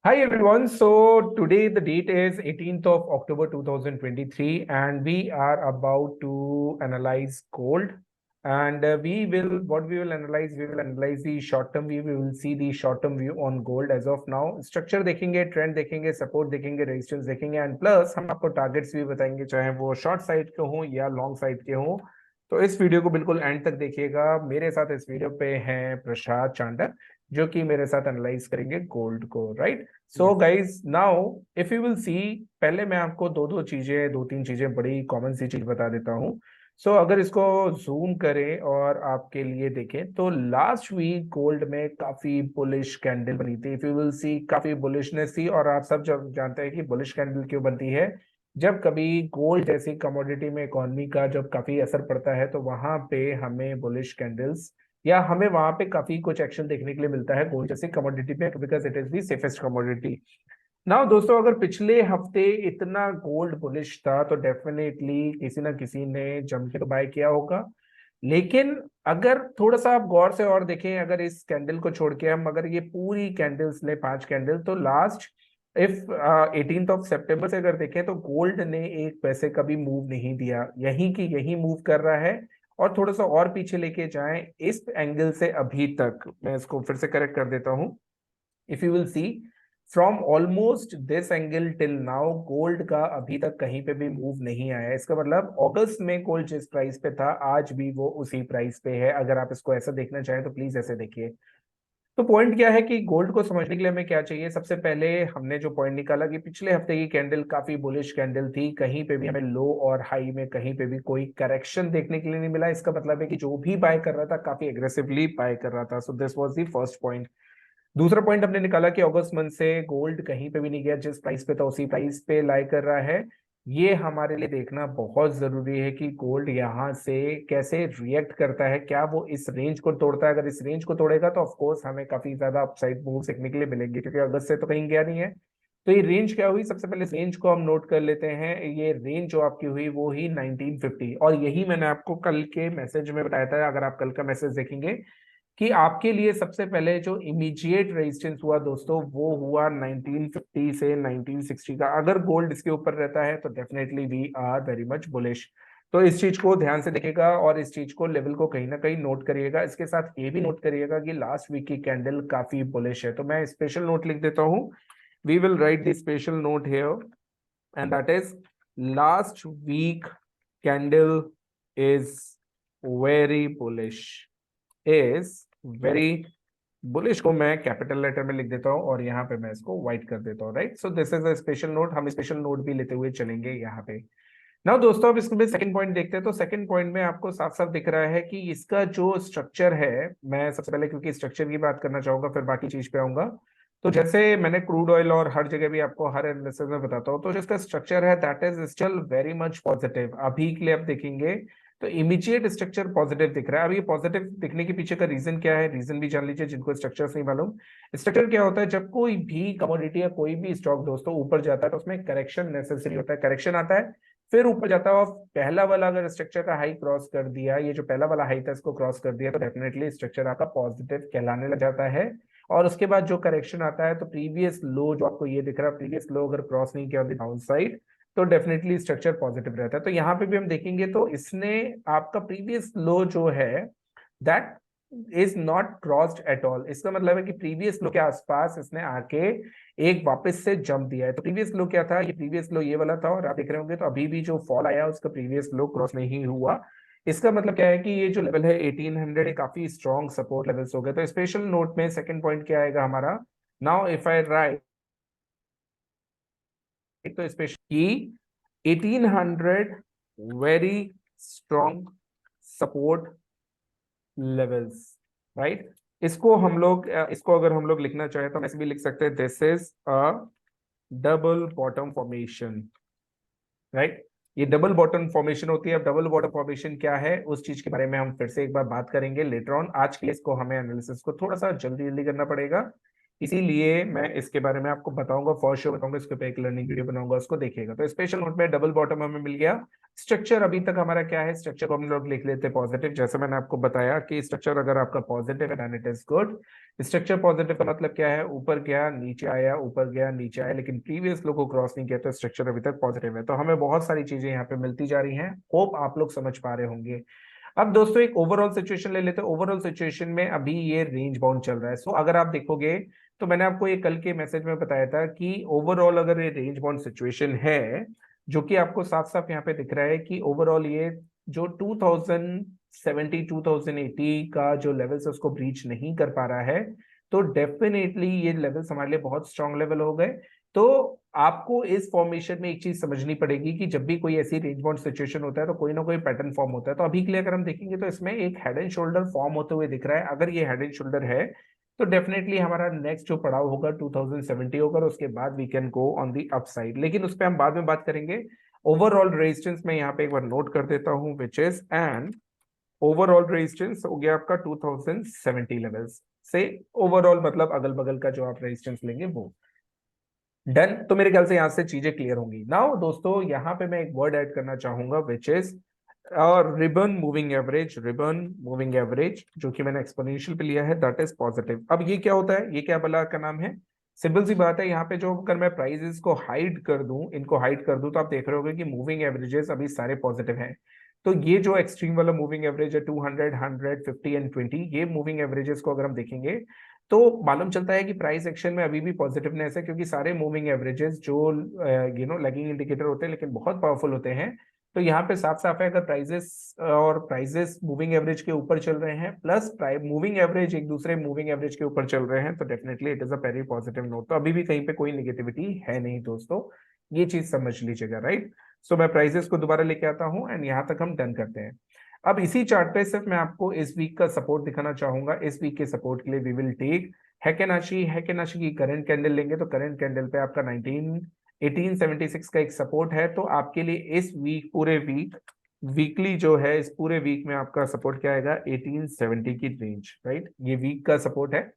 Hi everyone. So today the date is 18th of October 2023 and we are about to analyze gold and we will analyze the short term view. We will see the short term view on gold as of now. Structure देखेंगे, trend देखेंगे, support देखेंगे, resistance देखेंगे and plus हम आपको targets भी बताएंगे, चाहे वो शॉर्ट साइड के हों या लॉन्ग साइड के हों। तो इस वीडियो को बिल्कुल एंड तक देखिएगा। मेरे साथ इस वीडियो पे हैं प्रसाद चांडक जो कि मेरे साथ एनालाइज करेंगे गोल्ड को, right. So guys now if you will see, पहले मैं आपको दो तीन चीजें बड़ी कॉमन सी चीज बता देता हूँ। सो अगर इसको जूम करें और आपके लिए देखें तो लास्ट वीक गोल्ड में काफी बुलिश कैंडल बनी थी। इफ यू विल सी काफी बुलिशनेस थी और आप सब जब जानते हैं कि बुलिश कैंडल क्यों बनती है। जब कभी गोल्ड जैसी कमोडिटी में इकोनॉमी का जब काफी असर पड़ता है तो वहां पे हमें बुलिश कैंडल्स या हमें वहां पे काफी कुछ एक्शन देखने के लिए मिलता है गोल्ड जैसी कमोडिटी पे, because it is the safest commodity. Now दोस्तों, अगर पिछले हफ्ते इतना गोल्ड बुलिश था तो डेफिनेटली किसी ना किसी ने जम के तो बाय किया होगा। लेकिन अगर थोड़ा सा आप गौर से और देखें, अगर इस कैंडल को छोड़ के हम अगर ये पूरी कैंडल्स ले, 5 कैंडल, तो लास्ट इफ 18 ऑफ सितंबर से अगर देखें तो गोल्ड ने एक पैसे का भी मूव नहीं दिया, यही की यही मूव कर रहा है। और थोड़ा सा और पीछे लेके जाएं इस एंगल से अभी तक, मैं इसको फिर से करेक्ट कर देता हूं। If you will see from almost this angle till now, gold का अभी तक कहीं पे भी मूव नहीं आया है। इसका मतलब अगस्त में गोल्ड जिस प्राइस पे था आज भी वो उसी प्राइस पे है। अगर आप इसको ऐसा देखना चाहें तो प्लीज ऐसे देखिए। तो पॉइंट क्या है कि गोल्ड को समझने के लिए हमें क्या चाहिए। सबसे पहले हमने जो पॉइंट निकाला कि पिछले हफ्ते की कैंडल काफी बुलिश कैंडल थी, कहीं पे भी हमें लो और हाई में कहीं पे भी कोई करेक्शन देखने के लिए नहीं मिला। इसका मतलब है कि जो भी बाय कर रहा था काफी एग्रेसिवली बाय कर रहा था। So this was the first point. दूसरा पॉइंट हमने निकाला कि अगस्त मंथ से गोल्ड कहीं पे भी नहीं गया, जिस प्राइस पे था उसी प्राइस पे लाई कर रहा है। ये हमारे लिए देखना बहुत जरूरी है कि गोल्ड यहाँ से कैसे रिएक्ट करता है, क्या वो इस रेंज को तोड़ता है। अगर इस रेंज को तोड़ेगा तो ऑफ कोर्स हमें काफी ज्यादा अपसाइड मूव देखने के लिए मिलेंगे, क्योंकि अगस्त से तो कहीं गया नहीं है। तो ये रेंज क्या हुई, सबसे पहले इस रेंज को हम नोट कर लेते हैं। ये रेंज जो आपकी हुई वो ही 1950, और यही मैंने आपको कल के मैसेज में बताया था। अगर आप कल का मैसेज देखेंगे कि आपके लिए सबसे पहले जो इमीडिएट रेजिस्टेंस हुआ दोस्तों वो हुआ 1950 से 1960 का। अगर गोल्ड इसके ऊपर रहता है तो definitely we are very much bullish. तो इस चीज को ध्यान से देखिएगा और इस चीज को लेवल को कहीं ना कहीं नोट करिएगा। इसके साथ ये भी नोट करिएगा कि लास्ट वीक की कैंडल काफी बुलिश है। तो मैं स्पेशल नोट लिख देता हूँ। We will write the special note here and that is last week candle is very bullish, is very bullish को मैं कैपिटल लेटर में लिख देता हूं और यहाँ पे मैं इसको व्हाइट कर देता हूँ, right. So this is a special note. हम स्पेशल नोट भी लेते हुए चलेंगे यहाँ पे। नाउ दोस्तों, अब इसमें सेकंड पॉइंट देखते हैं। तो सेकंड पॉइंट में आपको साफ साफ दिख रहा है कि इसका जो स्ट्रक्चर है, मैं सबसे पहले क्योंकि स्ट्रक्चर की बात करना चाहूंगा फिर बाकी चीज पे आऊंगा। तो जैसे मैंने क्रूड ऑयल और हर जगह भी आपको हर एनालिसिस में बताता हूँ, तो जो इसका स्ट्रक्चर है that is still very much positive. अभी के लिए आप देखेंगे तो इमीडिएट स्ट्रक्चर पॉजिटिव दिख रहा है। अब ये पॉजिटिव दिखने के पीछे का रीजन क्या है, रीजन भी जान लीजिए जिनको स्ट्रक्चर्स नहीं मालूम। स्ट्रक्चर क्या होता है, जब कोई भी कमोडिटी या कोई भी स्टॉक दोस्तों ऊपर जाता है तो उसमें करेक्शन नेसेसरी होता है। करेक्शन आता है फिर ऊपर जाता है, और पहला वाला अगर स्ट्रक्चर का हाई क्रॉस कर दिया, ये जो पहला वाला हाई था इसको क्रॉस कर दिया, तो डेफिनेटली स्ट्रक्चर आपका पॉजिटिव कहलाने लग जाता है। और उसके बाद जो करेक्शन आता है तो प्रीवियस लो जो आपको ये दिख रहा है, प्रीवियस लो अगर क्रॉस नहीं किया डाउन साइड तो डेफिनेटली स्ट्रक्चर पॉजिटिव रहता है। तो यहाँ पे भी हम देखेंगे तो इसने आपका प्रीवियस लो जो है that is not crossed at all. इसका मतलब है कि प्रीवियस लो के आसपास इसने आके एक वापस से जंप दिया है। तो प्रीवियस लो क्या था, ये प्रीवियस लो ये वाला था, और आप देख रहे होंगे तो अभी भी जो फॉल आया उसका प्रीवियस लो क्रॉस नहीं हुआ। इसका मतलब क्या है कि ये जो लेवल है 1800, ये काफी स्ट्रॉन्ग सपोर्ट लेवल्स हो गए। तो स्पेशल नोट में सेकंड पॉइंट क्या आएगा हमारा, नाउ इफ आई राइट, तो स्पेशल की 1800 very strong support levels, right. इसको हम लोग इसको अगर हम लोग लिखना चाहे तो हम ऐसे भी लिख सकते हैं, this is a double bottom formation, right. ये डबल बॉटम फॉर्मेशन होती है। अब डबल बॉटम फॉर्मेशन क्या है उस चीज के बारे में हम फिर से एक बार बात करेंगे लेटर ऑन। आज के लिए इसको हमें एनालिसिस को थोड़ा सा जल्दी जल्दी करना पड़ेगा। इसीलिए मैं इसके बारे में आपको बताऊंगा, फॉर श्योर बताऊंगा, इसके पे एक लर्निंग वीडियो बनाऊंगा, उसको देखिएगा। तो स्पेशल नोट में डबल बॉटम हमें मिल गया। स्ट्रक्चर अभी तक हमारा क्या है, स्ट्रक्चर को हम लोग लिख लेते हैं पॉजिटिव। जैसे मैंने आपको बताया कि स्ट्रक्चर अगर आपका पॉजिटिव है then it is good. Structure positive का मतलब क्या है, ऊपर गया नीचे आया, ऊपर गया नीचे आया, लेकिन प्रीवियस लो को क्रॉस नहीं किया, तो स्ट्रक्चर अभी तक पॉजिटिव है। तो हमें बहुत सारी चीजें यहाँ पे मिलती जा रही हैं, होप आप लोग समझ पा रहे होंगे। अब दोस्तों एक ओवरऑल सिचुएशन ले लेते हैं। ओवरऑल सिचुएशन में अभी ये रेंज बाउंड चल रहा है। सो अगर आप देखोगे तो मैंने आपको ये कल के मैसेज में बताया था कि ओवरऑल अगर ये रेंज बाउंड सिचुएशन है, जो कि आपको साफ साफ यहाँ पे दिख रहा है कि ओवरऑल ये जो 2070 2080 का जो लेवल्स है उसको ब्रीच नहीं कर पा रहा है, तो डेफिनेटली ये लेवल्स हमारे लिए बहुत स्ट्रांग लेवल हो गए। तो आपको इस फॉर्मेशन में एक चीज समझनी पड़ेगी कि जब भी कोई ऐसी रेंज बाउंड सिचुएशन होता है तो कोई ना कोई पैटर्न फॉर्म होता है। तो अभी के लिए अगर हम देखेंगे तो इसमें एक हेड एंड शोल्डर फॉर्म होते हुए दिख रहा है। अगर ये हेड एंड शोल्डर है तो डेफिनेटली हमारा नेक्स्ट जो पड़ाव होगा 2070 होगा, उसके बाद we can go on the upside, लेकिन उस पर हम बाद में बात करेंगे। ओवरऑल रेजिस्टेंस में यहाँ पे एक बार नोट कर देता हूं, which is and overall resistance हो गया आपका 2070 लेवल्स से। ओवरऑल मतलब अगल बगल का जो आप रेजिस्टेंस लेंगे वो डन। तो मेरे ख्याल से यहां से चीजें क्लियर होंगी। नाउ दोस्तों यहाँ पे मैं एक वर्ड ऐड करना चाहूंगा विच इज और ribbon moving average. Ribbon moving average जो कि मैंने एक्सपोनेंशियल पे लिया है, दैट इज पॉजिटिव। अब ये क्या होता है, ये क्या बला का नाम है, सिंपल सी बात है। यहाँ पे जो अगर मैं प्राइजेस को हाइड कर दूं, इनको हाइड कर दूं, तो आप देख रहे होगे कि मूविंग एवरेजेस अभी सारे पॉजिटिव हैं। तो ये जो एक्सट्रीम वाला मूविंग एवरेज है 200 100 50 एंड 20, ये मूविंग एवरेजेस को अगर हम देखेंगे तो मालूम चलता है कि प्राइस एक्शन में अभी भी पॉजिटिवनेस है, क्योंकि सारे मूविंग एवरेजेस जो लैगिंग इंडिकेटर होते हैं लेकिन बहुत पावरफुल होते हैं। तो यहाँ पे साफ साफ है, अगर प्राइजेस मूविंग एवरेज के ऊपर चल रहे हैं प्लस मूविंग एवरेज एक दूसरे मूविंग एवरेज के ऊपर चल रहे हैं, तो definitely it is a very positive note. तो अभी भी कहीं पे कोई निगेटिविटी है नहीं दोस्तों, ये चीज समझ लीजिएगा, राइट। सो मैं प्राइजेस को दोबारा लेके आता हूँ एंड यहाँ तक हम डन करते हैं। अब इसी चार्ट पे सिर्फ मैं आपको इस वीक का सपोर्ट दिखाना चाहूंगा। इस वीक के सपोर्ट के लिए वी विल टेक हैकेनाशी की करंट कैंडल लेंगे। तो करंट कैंडल पे आपका 1876 का एक सपोर्ट है। तो आपके लिए इस वीक पूरे वीक वीकली जो है, इस पूरे वीक में आपका सपोर्ट क्या आएगा, 1870 की रेंज, राइट। ये वीक का सपोर्ट है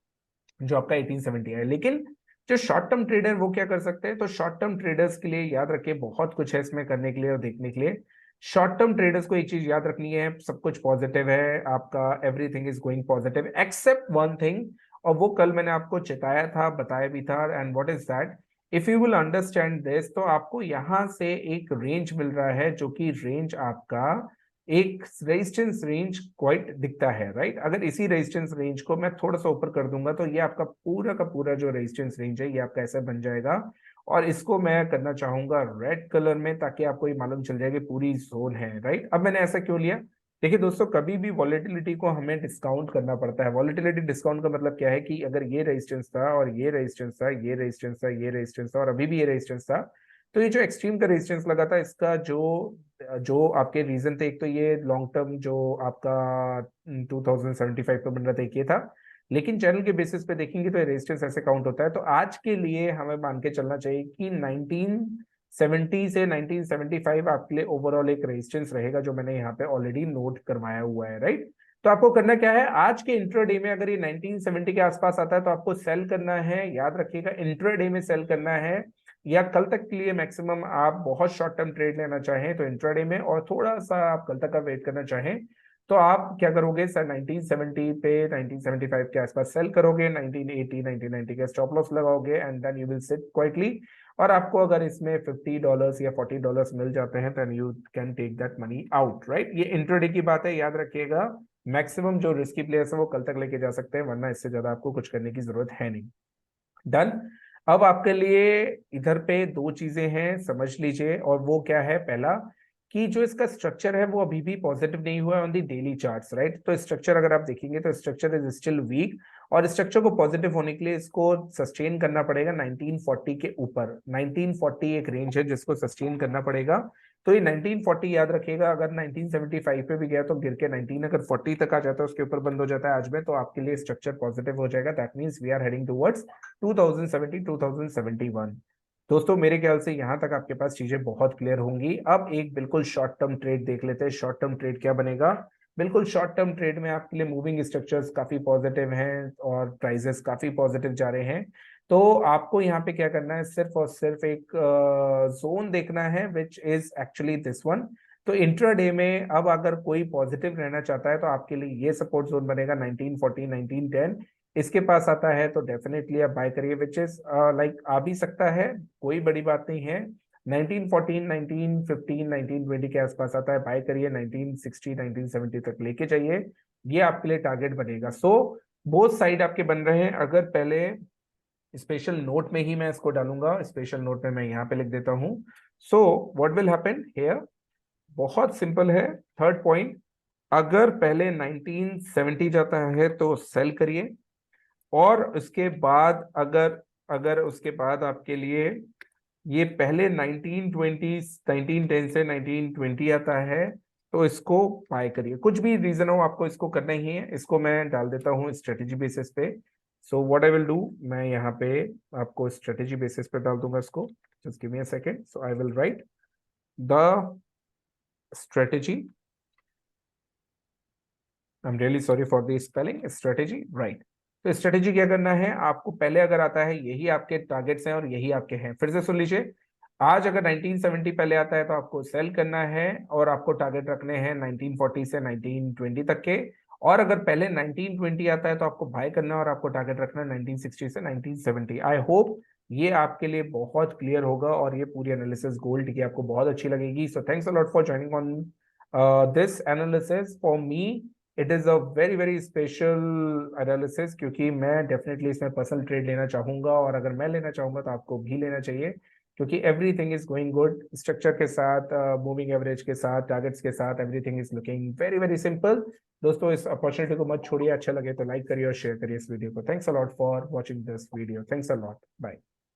जो आपका 1870 है। लेकिन जो शॉर्ट टर्म ट्रेडर वो क्या कर सकते हैं, तो शॉर्ट टर्म ट्रेडर्स के लिए याद रखिए बहुत कुछ है इसमें करने के लिए और देखने के लिए। शॉर्ट टर्म ट्रेडर्स को एक चीज याद रखनी है, सब कुछ पॉजिटिव है आपका, everything is going positive except one thing, और वो कल मैंने आपको चिताया था, बताया भी था। And what is that, if you will understand this, तो आपको यहां से एक रेंज मिल रहा है जो कि रेंज आपका एक रेजिस्टेंस रेंज क्वाइट दिखता है, राइट। अगर इसी रेजिस्टेंस रेंज को मैं थोड़ा सा ऊपर कर दूंगा तो ये आपका पूरा का पूरा जो रेजिस्टेंस रेंज है ये आपका ऐसा बन जाएगा। और इसको मैं करना चाहूंगा रेड कलर में, ताकि आपको ये मालूम चल जाए कि पूरी जोन है, राइट। अब मैंने ऐसा क्यों लिया, देखिए दोस्तों, कभी भी वॉलेटिलिटी को हमें डिस्काउंट करना पड़ता है। वॉलेटिलिटी डिस्काउंट का मतलब क्या है कि अगर ये रेजिस्टेंस था और ये रेजिस्टेंस था, ये रेजिस्टेंस था, ये रेजिस्टेंस था और अभी भी ये रेजिस्टेंस था, तो ये जो एक्सट्रीम का रेजिस्टेंस लगा था, इसका जो जो आपके रीजन थे, एक तो ये लॉन्ग टर्म जो आपका 2075 पे बन रहा था, एक ये था। लेकिन चैनल के बेसिस पे देखेंगे तो रेजिस्टेंस ऐसे काउंट होता है। तो आज के लिए हमें मान के चलना चाहिए कि 1970 से 1975 आपके लिए ओवरऑल एक रेजिस्टेंस रहेगा, जो मैंने यहाँ पे ऑलरेडी नोट करवाया हुआ है, राइट। तो आपको करना क्या है, आज के इंट्राडे में अगर ये 1970 के आसपास आता है तो आपको सेल करना है। याद रखिएगा, इंट्राडे में सेल करना है, या कल तक के लिए मैक्सिमम आप बहुत शॉर्ट टर्म ट्रेड लेना चाहें तो इंट्राडे में, और थोड़ा सा आप कल तक का वेट करना चाहें तो आप क्या करोगे सर, 1970 पे 1975 के आसपास सेल करोगे, 1980 1990 का स्टॉप लॉस लगाओगे and then you will sit quietly. और आपको अगर इसमें $50 या $40 मिल जाते हैं then you can take that money out, right. ये इंट्राडे की बात है, याद रखिएगा। मैक्सिमम जो रिस्की प्लेयर्स है वो कल तक लेके जा सकते हैं, वरना इससे ज्यादा आपको कुछ करने की जरूरत है नहीं। डन। अब आपके लिए इधर पे दो चीजें हैं, समझ लीजिए। और वो क्या है, पहला कि जो इसका स्ट्रक्चर है वो अभी भी पॉजिटिव नहीं हुआ है on the daily charts, right. तो स्ट्रक्चर अगर आप देखेंगे तो स्ट्रक्चर इज स्टिल वीक, और स्ट्रक्चर को पॉजिटिव होने के लिए इसको सस्टेन करना पड़ेगा 1940 के ऊपर। 1940 एक रेंज है जिसको सस्टेन करना पड़ेगा। तो ये 1940 याद रखिएगा, अगर 1975 पे भी गया तो गिर के 19 अगर 40 तक आ जाता है, उसके ऊपर बंद हो जाता है आज में, तो आपके लिए स्ट्रक्चर पॉजिटिव हो जाएगा। That means we are heading towards 2070 2071। दोस्तों मेरे ख्याल से यहां तक आपके पास चीजें बहुत क्लियर होंगी। अब एक बिल्कुल शॉर्ट टर्म ट्रेड देख लेते हैं। शॉर्ट टर्म ट्रेड क्या बनेगा, बिल्कुल शॉर्ट टर्म ट्रेड में आपके लिए मूविंग स्ट्रक्चर्स काफी पॉजिटिव हैं और प्राइजेस काफी पॉजिटिव जा रहे हैं। तो आपको यहाँ पे क्या करना है, सिर्फ और सिर्फ एक जोन देखना है which is actually this one. तो इंट्राडे में अब अगर कोई पॉजिटिव रहना चाहता है तो आपके लिए ये सपोर्ट जोन बनेगा 1940 1910। इसके पास आता है तो डेफिनेटली आप बाय करिए, विच इज लाइक आ भी सकता है, कोई बड़ी बात नहीं है। 1914 1915 1920 के आसपास आता है, बाय करिए। 1960 1970 तक लेके जाइए, ये आपके लिए टारगेट बनेगा। सो बोथ साइड आपके बन रहे हैं। अगर पहले स्पेशल नोट में ही मैं इसको डालूंगा, स्पेशल नोट में मैं यहाँ पे लिख देता हूँ। So what will happen here, बहुत सिंपल है। थर्ड पॉइंट, अगर पहले 1970 जाता है तो सेल करिए, और उसके बाद अगर अगर उसके बाद आपके लिए ये पहले 1920 1910 से 1920 आता है तो इसको बाय करिए। कुछ भी रीजन हो आपको इसको करना ही है। इसको मैं डाल देता हूँ स्ट्रेटेजी बेसिस पे। So what I will do, मैं यहाँ पे आपको स्ट्रेटेजी बेसिस पे डाल दूंगा इसको। Just give me a second. So I will write the strategy, I am really sorry for the spelling, strategy right. तो स्ट्रेटेजी क्या करना है आपको, पहले अगर आता है यही आपके टारगेट्स हैं और यही आपके हैं। फिर से सुन लीजिए, आज अगर 1970 पहले आता है तो आपको सेल करना है और आपको टारगेट रखने हैं 1940 से 1920 तक के। और अगर पहले 1920 आता है तो आपको बाय करना है और आपको टारगेट रखना है 1960 से 1970। आई होप ये आपके लिए बहुत क्लियर होगा और ये पूरी एनालिसिस गोल्ड की आपको बहुत अच्छी लगेगी। So thanks a lot for joining on this analysis. For me it is a very very special analysis, क्योंकि मैं डेफिनेटली इसमें पर्सनल ट्रेड लेना चाहूंगा, और अगर मैं लेना चाहूंगा तो आपको भी लेना चाहिए, क्योंकि everything is going good structure के साथ, मूविंग एवरेज के साथ, टारगेट्स के साथ, everything is looking very very simple. दोस्तों इस अपॉर्चुनिटी को मत छोड़िए, अच्छा लगे तो लाइक करिए और शेयर करिए इस वीडियो को। Thanks a lot for watching this video, thanks a lot, bye.